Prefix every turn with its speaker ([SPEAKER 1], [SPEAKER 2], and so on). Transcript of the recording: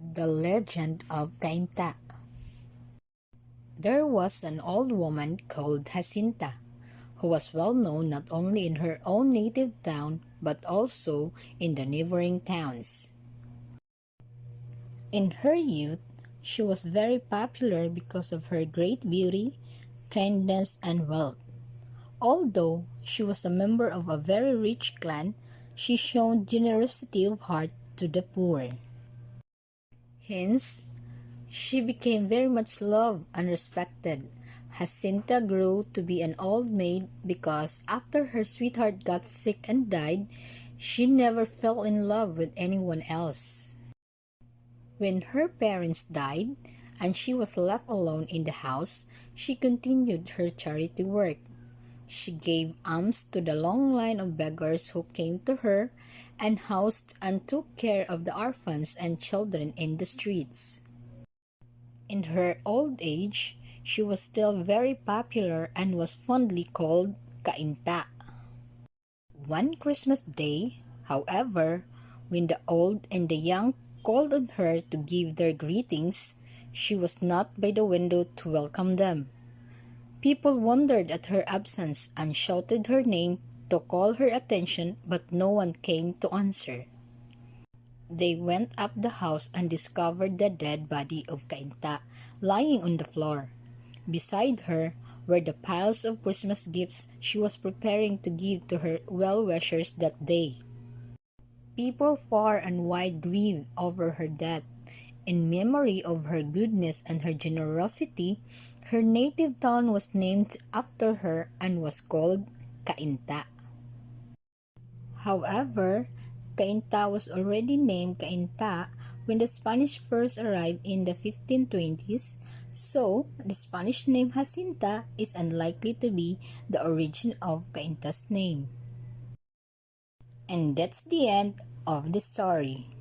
[SPEAKER 1] The Legend of Cainta. There was an old woman called Jacinta, who was well known not only in her own native town but also in the neighboring towns. In her youth, she was very popular because of her great beauty, kindness, and wealth. Although she was a member of a very rich clan, she showed generosity of heart to the poor. Hence, she became very much loved and respected. Jacinta grew to be an old maid because after her sweetheart got sick and died, she never fell in love with anyone else. When her parents died and she was left alone in the house, she continued her charity work. She gave alms to the long line of beggars who came to her and housed and took care of the orphans and children in the streets. In her old age, she was still very popular and was fondly called Cainta. One Christmas day, however, when the old and the young called on her to give their greetings, she was not by the window to welcome them. People wondered at her absence and shouted her name to call her attention, but no one came to answer. They went up the house and discovered the dead body of Cainta lying on the floor. Beside her were the piles of Christmas gifts she was preparing to give to her well-wishers that day. People far and wide grieved over her death. In memory of her goodness and her generosity, her native town was named after her and was called Cainta. However, Cainta was already named Cainta when the Spanish first arrived in the 1520s, so the Spanish name Jacinta is unlikely to be the origin of Cainta's name. And that's the end of the story.